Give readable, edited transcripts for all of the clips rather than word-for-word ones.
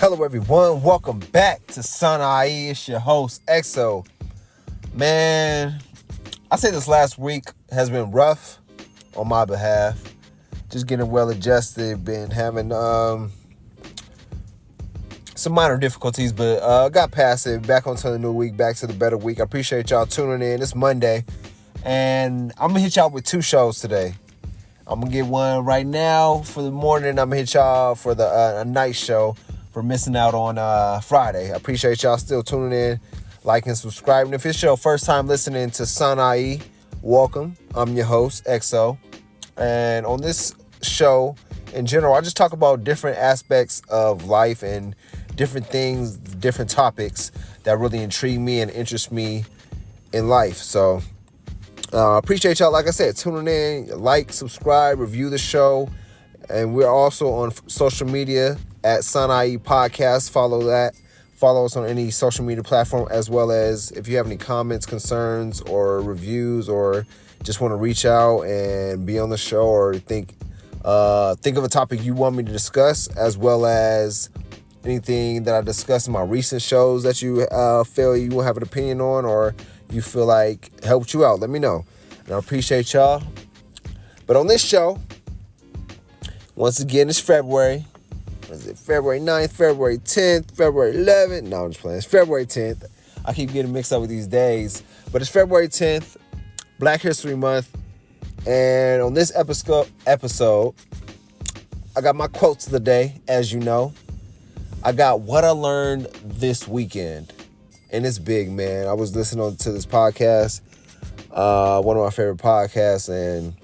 Hello everyone, welcome back to Son IE. It's your host, EXO. Man, I say this last week has been rough on my behalf. Just getting well adjusted, been having some minor difficulties, but got past it. Back onto the new week, back to the better week. I appreciate y'all tuning in. It's Monday, and I'm going to hit y'all with 2 shows today. I'm going to get one right now for the morning. I'm going to hit y'all for the a night show for missing out on Friday. I appreciate y'all still tuning in, liking, subscribing. If it's your first time listening to Son IE, welcome. I'm your host, EXO. And on this show, in general, I just talk about different aspects of life and different things, different topics that really intrigue me and interest me in life. So, appreciate y'all, like I said, tuning in, like, subscribe, review the show. And we're also on social media at Son IE Podcast. Follow that. Follow us on any social media platform, as well as if you have any comments, concerns, or reviews, or just want to reach out and be on the show, or think of a topic you want me to discuss, as well as anything that I discussed in my recent shows that you feel you will have an opinion on, or you feel like helped you out. Let me know. And I appreciate y'all. But on this show, once again, it's February. Is it February 9th, February 10th, February 11th? No, I'm just playing. It's February 10th. I keep getting mixed up with these days. But it's February 10th, Black History Month. And on this episode, I got my quotes of the day, as you know. I got what I learned this weekend. And it's big, man. I was listening to this podcast, one of my favorite podcasts, and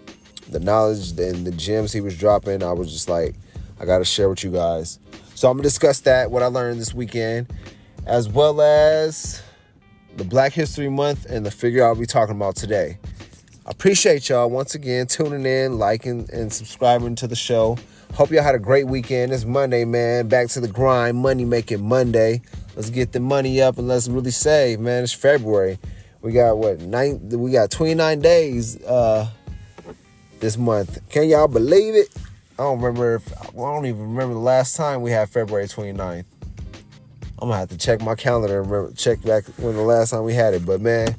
the knowledge and the gems he was dropping, I was just like, I got to share with you guys. So I'm going to discuss that, what I learned this weekend, as well as the Black History Month and the figure I'll be talking about today. I appreciate y'all once again tuning in, liking, and subscribing to the show. Hope y'all had a great weekend. It's Monday, man. Back to the grind, money making Monday. Let's get the money up and let's really save, man. It's February. We got we got 29 days this month. Can y'all believe it? I don't even remember the last time we had February 29th. I'm gonna have to check my calendar and check back when the last time we had it. But man,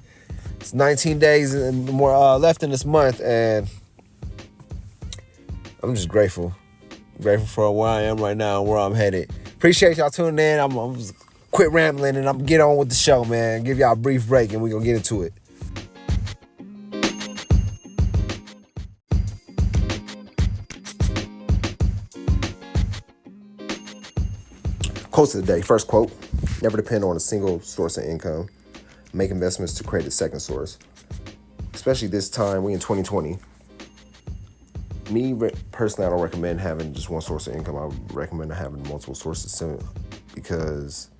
it's 19 days and more left in this month, and I'm just grateful for where I am right now and where I'm headed. Appreciate y'all tuning in. I'm just quit rambling and I'm get on with the show, man. Give y'all a brief break and we're gonna get into it. Quotes of the day. First quote: never depend on a single source of income. Make investments to create a second source. Especially this time, we in 2020. Me, personally, I don't recommend having just one source of income. I recommend having multiple sources, because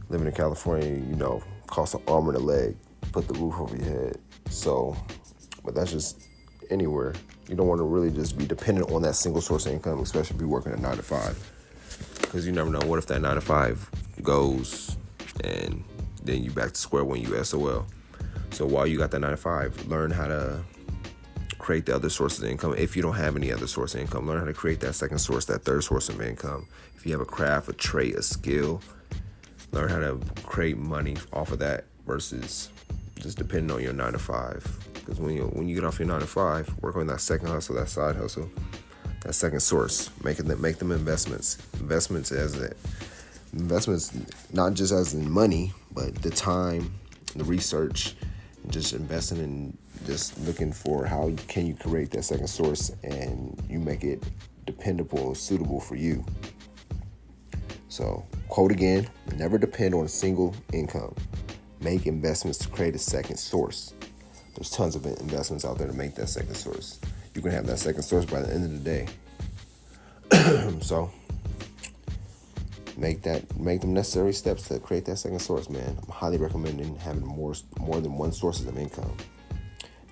living in California, costs an arm and a leg to put the roof over your head. So, but that's just anywhere. You don't want to really just be dependent on that single source of income, especially if you're working a 9 to 5. Because you never know, what if that 9 to 5 goes and then you back to square one, you SOL. So while you got that 9 to 5, learn how to create the other sources of income. If you don't have any other source of income, learn how to create that second source, that third source of income. If you have a craft, a trait, a skill, learn how to create money off of that versus just depending on your 9 to 5. Because when you get off your 9 to 5, work on that second hustle, that side hustle, that second source, make them investments not just as in money, but the time, the research, and just investing in just looking for how can you create that second source and you make it dependable, suitable for you. So, quote again: never depend on a single income. Make investments to create a second source. There's tons of investments out there to make that second source. You can have that second source by the end of the day. So make them necessary steps to create that second source, man. I'm highly recommending having more than one source of income.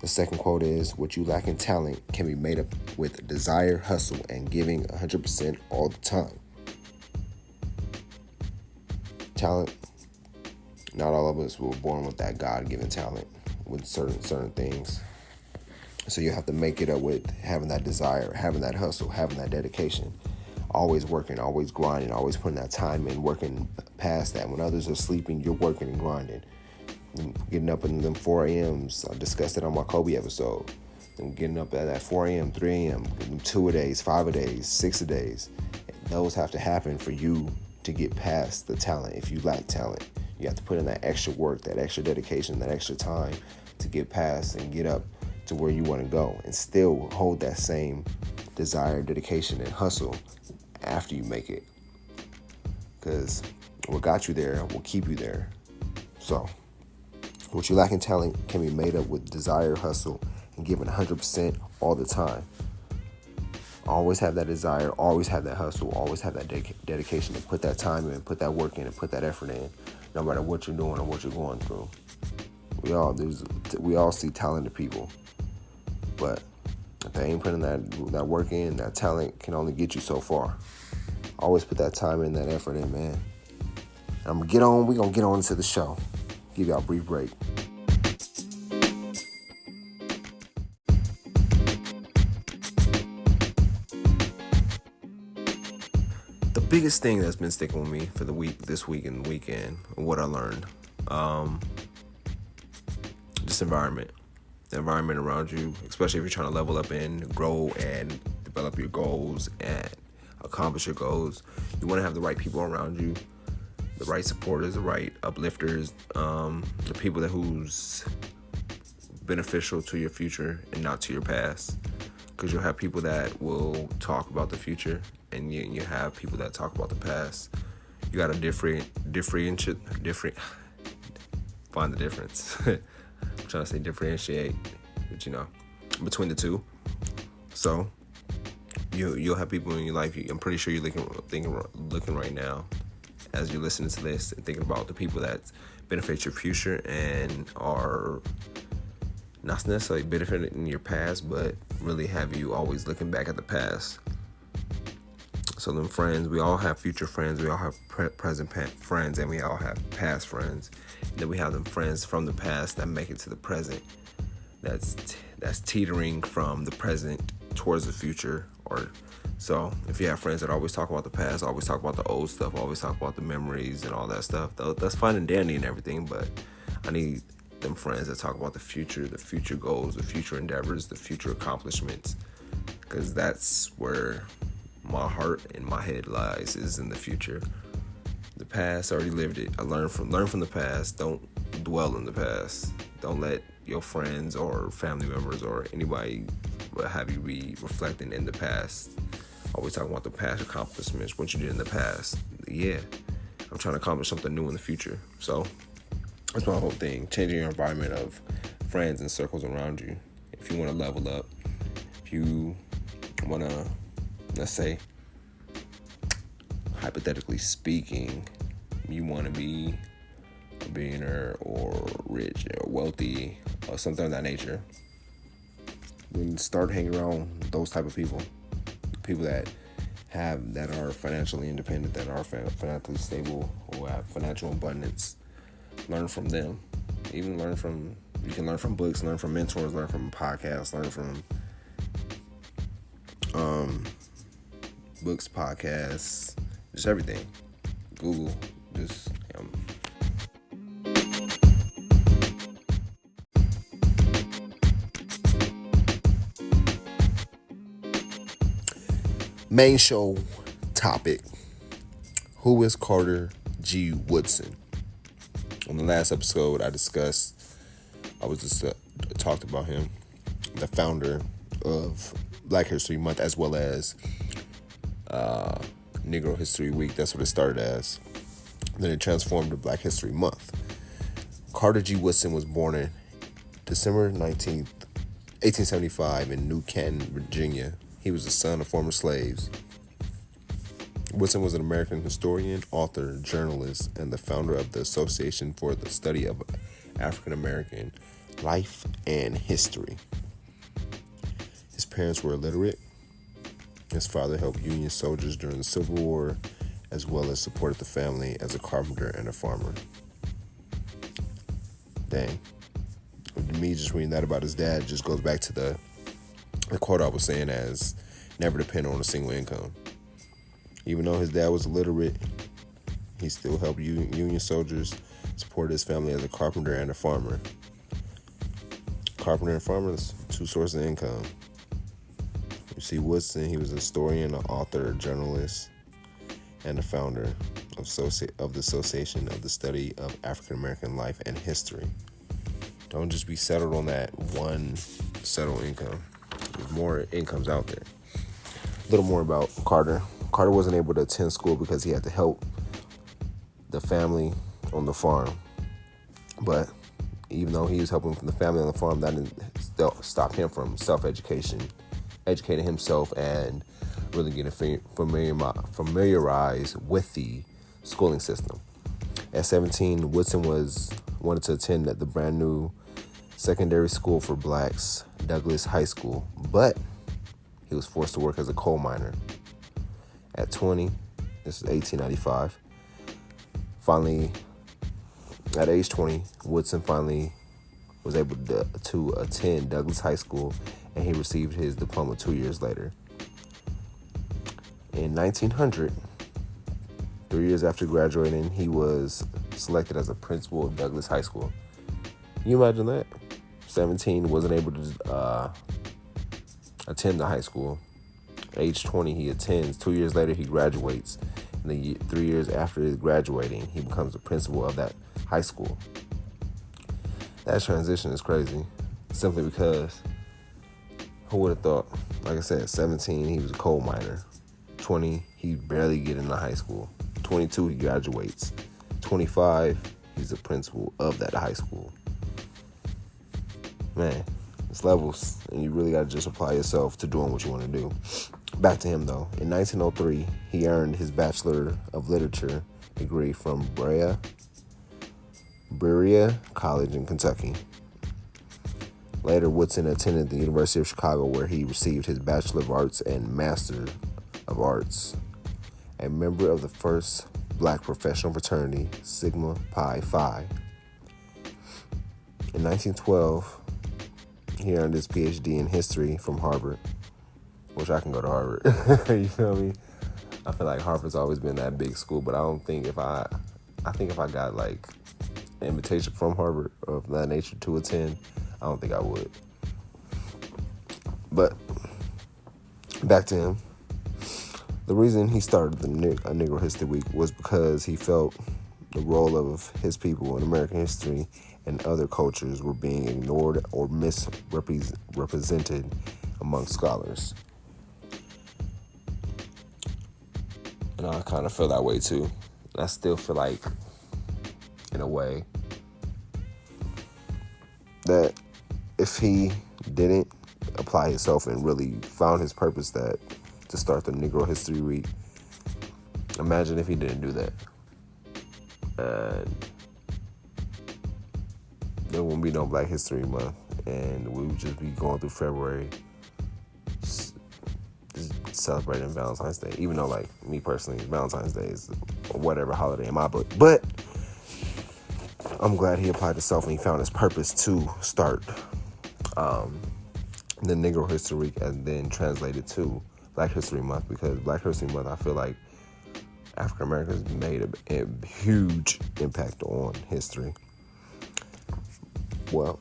The second quote is: what you lack in talent can be made up with desire, hustle, and giving 100% all the time. Talent. Not all of us were born with that God-given talent with certain things. So you have to make it up with having that desire, having that hustle, having that dedication. always working, always grinding, always putting that time in, working past that. When others are sleeping, you're working and grinding. And getting up in them 4 a.m.s. I discussed it on my Kobe episode. And getting up at 4 a.m., 3 a.m., 2 a days, 5 a days, 6 a days. And those have to happen for you to get past the talent. If you lack talent, you have to put in that extra work, that extra dedication, that extra time to get past and get up to where you want to go, and still hold that same desire, dedication, and hustle after you make it. Because what got you there will keep you there. So what you lack in talent can be made up with desire, hustle, and giving 100% all the time. Always have that desire, always have that hustle, always have that dedication to put that time in, put that work in, and put that effort in, no matter what you're doing or what you're going through. We all see talented people, but if they ain't putting that work in, that talent can only get you so far. Always put that time in, that effort in, man. We're gonna get on to the show. Give y'all a brief break. The biggest thing that's been sticking with me for this week and the weekend, what I learned, just environment. The environment around you, especially if you're trying to level up and grow and develop your goals and accomplish your goals. You want to have the right people around you, the right supporters, the right uplifters, the people who's beneficial to your future and not to your past. Because you'll have people that will talk about the future, and you have people that talk about the past. You got to find the difference. I'm trying to say differentiate, but between the two. So you'll have people in your life. I'm pretty sure you're looking right now as you're listening to this and thinking about the people that benefit your future and are not necessarily benefiting your past, but really have you always looking back at the past. So them friends, we all have future friends, we all have present friends, and we all have past friends. And then we have them friends from the past that make it to the present. That's teetering from the present towards the future. Or so if you have friends that always talk about the past, always talk about the old stuff, always talk about the memories and all that stuff, that's fine and dandy and everything, but I need them friends that talk about the future goals, the future endeavors, the future accomplishments, because that's where my heart and my head lies, is in the future. The past, I already lived it. I learn from the past. Don't dwell in the past. Don't let your friends or family members or anybody have you be reflecting in the past. Always talking about the past accomplishments, what you did in the past. Yeah, I'm trying to accomplish something new in the future. So that's my whole thing. Changing your environment of friends and circles around you. If you want to level up, if you want to, let's say, hypothetically speaking, you want to be a billionaire or rich or wealthy or something of that nature, then start hanging around those type of people that are financially independent, that are financially stable, or have financial abundance. Learn from them. You can learn from books, learn from mentors, learn from podcasts, learn from books, podcasts, just everything. Google, just Main show topic: who is Carter G. Woodson? On the last episode, I talked about him, the founder of Black History Month, as well as Negro History Week. That's what it started as. Then it transformed to Black History Month. Carter G. Woodson was born on December 19th, 1875 in New Canton, Virginia. He was the son of former slaves. Woodson was an American historian, author, journalist, and the founder of the Association for the Study of African American Life and History. His parents were illiterate. His father helped Union soldiers during the Civil War, as well as supported the family as a carpenter and a farmer. Dang. Me just reading that about his dad just goes back to the quote I was saying as never depend on a single income. Even though his dad was illiterate, he still helped Union soldiers support his family as a carpenter and a farmer. Carpenter and farmer, that's two sources of income. You see, Woodson, he was a historian, an author, a journalist, and the founder of the Association of the Study of African American Life and History. Don't just be settled on that one settled income. There's more incomes out there. A little more about Carter. Carter wasn't able to attend school because he had to help the family on the farm. But even though he was helping the family on the farm, that didn't stop him from self-education, educating himself and really getting familiarized with the schooling system. At 17, Woodson wanted to attend at the brand new secondary school for blacks, Douglas High School, but he was forced to work as a coal miner. At 20, this is 1895, finally, at age 20, Woodson finally was able to attend Douglas High School, and he received his diploma 2 years later. In 1900, 3 years after graduating, he was selected as a principal of Douglas High School. Can you imagine that? 17, wasn't able to attend the high school. Age 20, he attends. 2 years later, he graduates. And then 3 years after graduating, he becomes the principal of that high school. That transition is crazy, simply because who would have thought? Like I said, 17, he was a coal miner. 20, he barely get into high school. 22, he graduates. 25, he's the principal of that high school. Man, it's levels, and you really got to just apply yourself to doing what you want to do. Back to him, though. In 1903, he earned his Bachelor of Literature degree from Berea College in Kentucky. Later, Woodson attended the University of Chicago, where he received his Bachelor of Arts and Master of Arts. A member of the first black professional fraternity, Sigma Pi Phi. In 1912, he earned his PhD in history from Harvard. Wish I can go to Harvard. You feel me? I feel like Harvard's always been that big school, but I think if I got like an invitation from Harvard or of that nature to attend, I don't think I would. But back to him. The reason he started the Negro History Week was because he felt the role of his people in American history and other cultures were being ignored or misrepresented among scholars. And I kind of feel that way too. I still feel like, in a way, that if he didn't apply himself and really found his purpose to start the Negro History Week, imagine if he didn't do that. And there wouldn't be no Black History Month, and we would just be going through February just celebrating Valentine's Day, even though, like, me personally, Valentine's Day is whatever holiday in my book. But I'm glad he applied himself and he found his purpose to start the Negro History Week and then translate it to Black History Month, because Black History Month, I feel like African Americans made a huge impact on history. Well,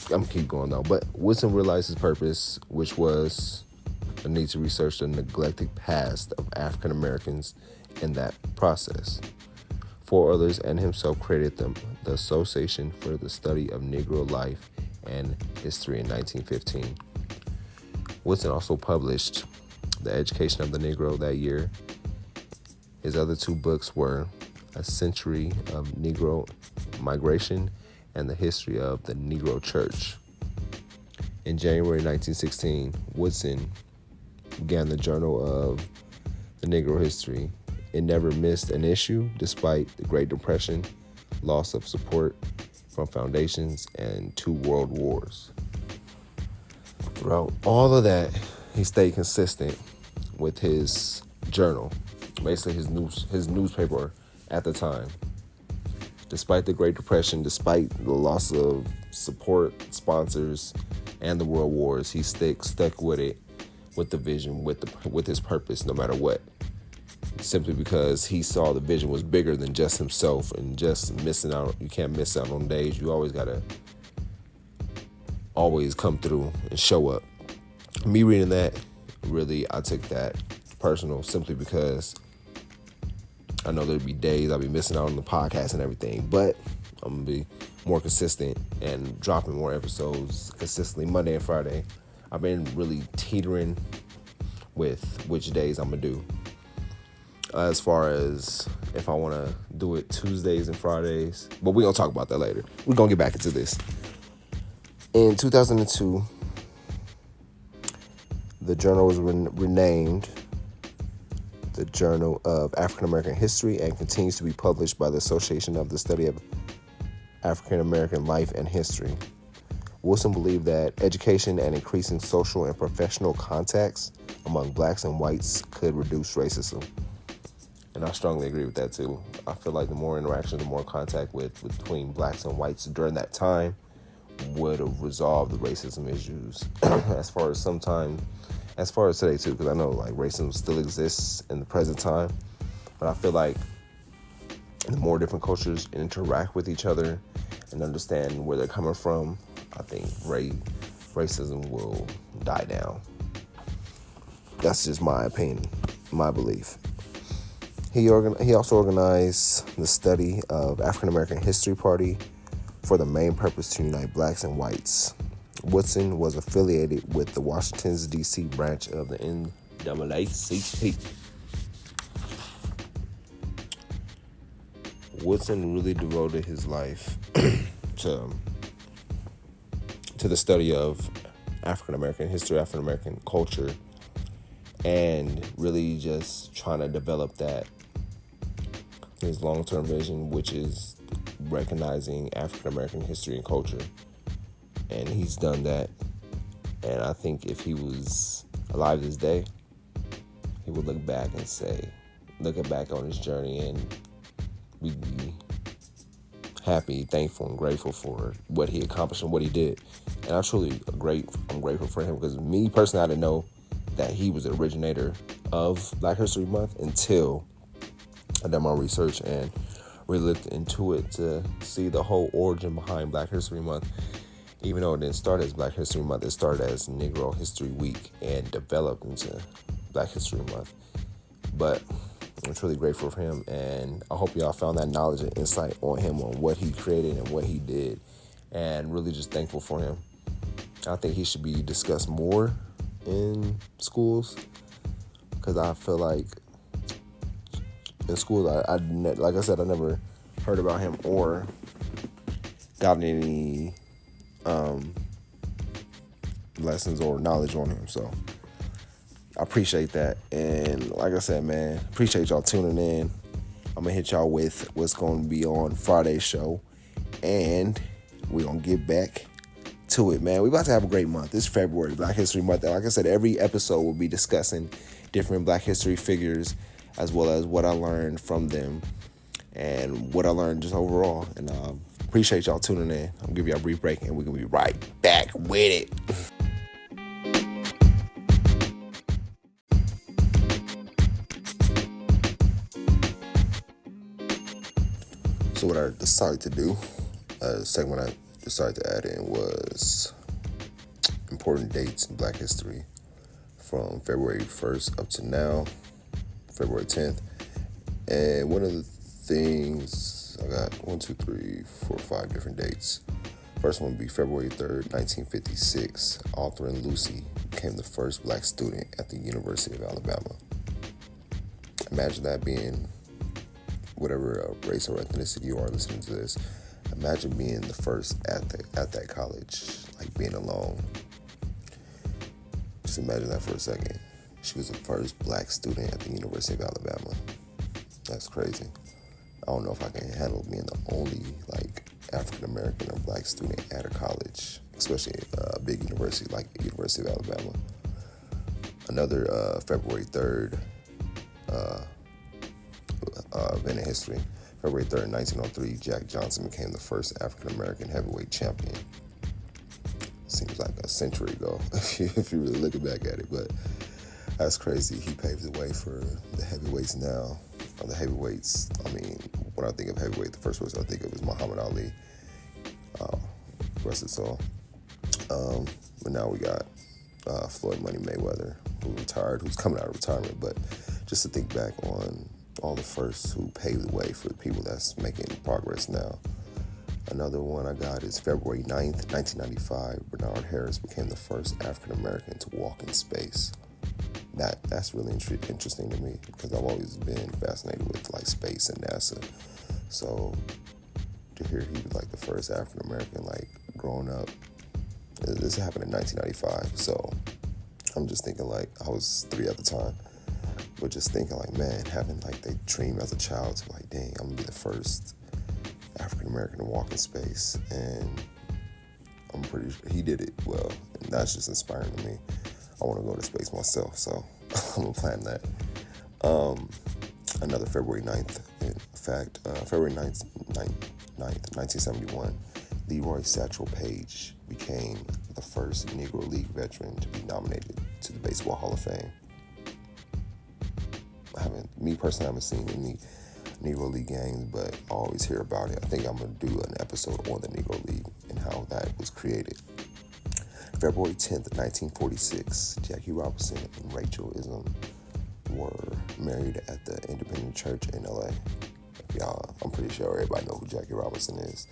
I'm gonna keep going though. But Woodson realized his purpose, which was a need to research the neglected past of African Americans in that process. 4 others and himself created the Association for the Study of Negro Life and History in 1915. Woodson also published The Education of the Negro that year. His other 2 books were A Century of Negro Migration and The History of the Negro Church. In January 1916, Woodson began the Journal of the Negro History. It never missed an issue despite the Great Depression, loss of support from foundations, and 2 world wars. Throughout all of that, he stayed consistent with his journal, basically his newspaper at the time. Despite the Great Depression, despite the loss of support, sponsors, and the world wars, he stuck with it, with the vision, with his purpose, no matter what. simply because he saw the vision was bigger than just himself and just missing out. You can't miss out on days. You always got to always come through and show up. Me reading that, really, I took that personal simply because I know there'd be days I'll be missing out on the podcast and everything, but I'm going to be more consistent and dropping more episodes consistently Monday and Friday. I've been really teetering with which days I'm going to do. As far as if I want to do it Tuesdays and Fridays, but we're going to talk about that later. We're going to get back into this. In 2002, the journal was renamed the Journal of African American History and continues to be published by the Association of the Study of African American Life and History. Woodson believed that education and increasing social and professional contacts among blacks and whites could reduce racism. And I strongly agree with that too. I feel like the more interaction, the more contact between blacks and whites during that time would have resolved the racism issues. as far as today too, because I know like racism still exists in the present time, but I feel like the more different cultures interact with each other and understand where they're coming from, I think racism will die down. That's just my opinion, my belief. He also organized the study of African American History Party for the main purpose to unite blacks and whites. Woodson was affiliated with the Washington's D.C. branch of the NAACP. Woodson really devoted his life to the study of African American history, African American culture, and really just trying to develop that, his long-term vision, which is recognizing African American history and culture. And he's done that. And I think if he was alive this day, he would look back on his journey and we'd be happy, thankful, and grateful for what he accomplished and what he did. And I'm grateful for him, because me personally, I didn't know that he was the originator of Black History Month until I did my research and really looked into it to see the whole origin behind Black History Month. Even though it didn't start as Black History Month, it started as Negro History Week and developed into Black History Month. But I'm truly grateful for him, and I hope y'all found that knowledge and insight on him, on what he created and what he did, and really just thankful for him. I think he should be discussed more in schools, because I feel like in schools, like I said, I never heard about him or gotten any lessons or knowledge on him. So I appreciate that. And like I said, man, appreciate y'all tuning in. I'm going to hit y'all with what's going to be on Friday's show. And we're going to get back to it, man. We're about to have a great month. This February, Black History Month. And like I said, every episode will be discussing different Black history figures, as well as what I learned from them and what I learned just overall. And appreciate y'all tuning in. I'll give you a brief break, and we're going to be right back with it. So what I decided to do, the segment I decided to add in was important dates in Black history from February 1st up to now, February 10th. And one of the things, I got 5 different dates. First one would be February 3rd, 1956. Authoring Lucy became the first black student at the University of Alabama. Imagine that being whatever race or ethnicity you are listening to this. Imagine being the first at that college, like being alone. Just imagine that for a second. She was the first black student at the University of Alabama. That's crazy. I don't know if I can handle being the only African American or black student at a college, especially a big university like the University of Alabama. Another February 3rd event in history. February 3rd, 1903, Jack Johnson became the first African American heavyweight champion. Seems like a century ago if you really look back at it, but That's crazy. He paved the way for the heavyweights now. The heavyweights, I mean, when I think of heavyweight, the first person I think of is Muhammad Ali. Rest his soul. But now we got Floyd Money Mayweather, who retired, who's coming out of retirement. But just to think back on all the firsts who paved the way for the people that's making progress now. Another one I got is February 9th, 1995. Bernard Harris became the first African American to walk in space. That's really interesting to me because I've always been fascinated with like space and NASA. So to hear he was like the first African American like growing up, this happened in 1995. So I'm just thinking like I was 3 at the time, but just thinking like, man, having like they dream as a child to like, dang, I'm gonna be the first African American to walk in space, and I'm pretty sure he did it well, and that's just inspiring to me. I want to go to space myself, so I'm gonna plan that. Another February 9th, in fact, February 9th, 1971, Leroy Satchel Paige became the first Negro League veteran to be nominated to the Baseball Hall of Fame. I haven't seen any Negro League games, but I always hear about it. I think I'm going to do an episode on the Negro League and how that was created. February 10th, 1946, Jackie Robinson and Rachel Islam were married at the Independent Church in LA. I'm pretty sure everybody know who Jackie Robinson is,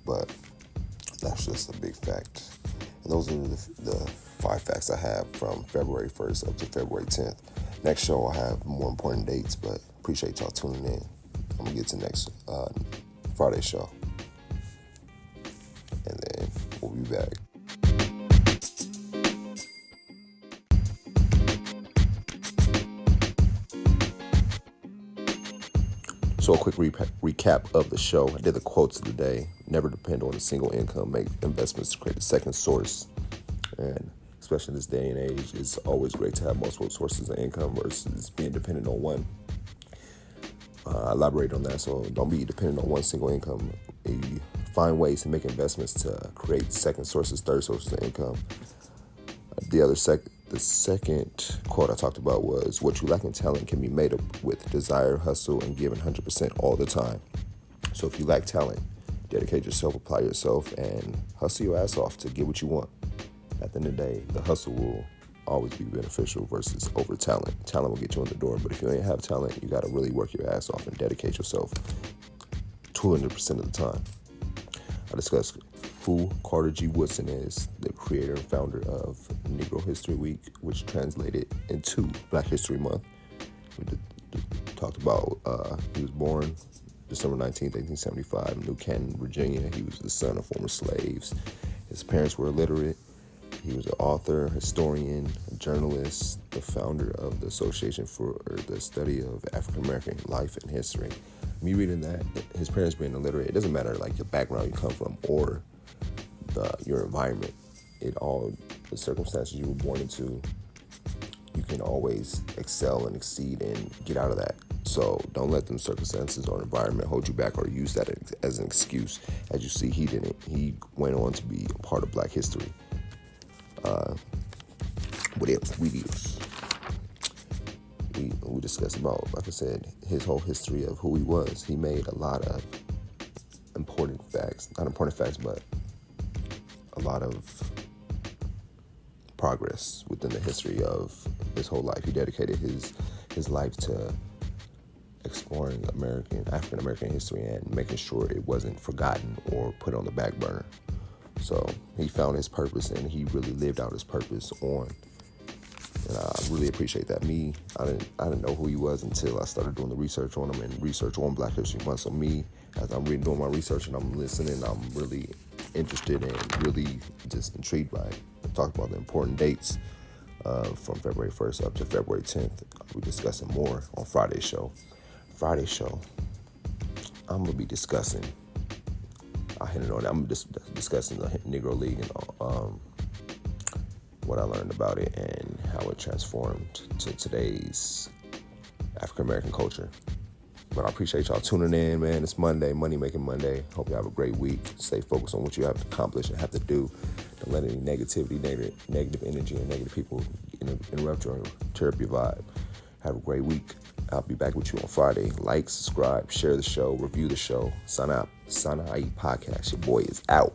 but that's just a big fact. And those are the 5 facts I have from February 1st up to February 10th. Next show I'll have more important dates, but appreciate y'all tuning in. I'm going to get to next Friday show. And then we'll be back. So a quick recap of the show. I did the quotes of the day. Never depend on a single income. Make investments to create a second source. And especially in this day and age, it's always great to have multiple sources of income versus being dependent on one. I elaborate on that, so don't be dependent on one single income. You find ways to make investments to create second sources, third sources of income. The second quote I talked about was, what you lack in talent can be made up with desire, hustle, and giving 100% all the time. So if you lack talent, dedicate yourself, apply yourself, and hustle your ass off to get what you want. At the end of the day, the hustle will always be beneficial versus over talent. Talent will get you in the door, but if you ain't have talent, you got to really work your ass off and dedicate yourself 200% of the time. I discussed who Carter G. Woodson is, the creator and founder of Negro History Week, which translated into Black History Month. We talked about he was born December 19th, 1875 in New Canton, Virginia. He was the son of former slaves. His parents were illiterate. He was an author, historian, journalist, the founder of the Association for the Study of African American Life and History. Me reading that, his parents being illiterate, it doesn't matter like your background you come from or your environment. The circumstances you were born into, you can always excel and exceed and get out of that. So don't let them circumstances or environment hold you back or use that as an excuse. As you see, he didn't. He went on to be a part of Black history. What else? We discussed about, like I said, his whole history of who he was. He made a lot of important facts, not important facts, but a lot of progress within the history of his whole life. He dedicated his life to exploring African American history and making sure it wasn't forgotten or put on the back burner. So he found his purpose and he really lived out his purpose on. And I really appreciate that. I didn't know who he was until I started doing the research on him and research on Black History Month. So as I'm doing my research and I'm listening, I'm really interested and really just intrigued by it. I talked about the important dates from February 1st up to February 10th. We're discussing more on Friday's show. I'm going to be discussing, I hinted on that, I'm just discussing the Negro League and what I learned about it and how it transformed to today's African-American culture. But I appreciate y'all tuning in, man. It's Monday, Money Making Monday. Hope you have a great week. Stay focused on what you have to accomplish and have to do. Don't let any negativity, negative energy, and negative people interrupt or interrupt your vibe. Have a great week. I'll be back with you on Friday. Like, subscribe, share the show, review the show. Sana Podcast. Your boy is out.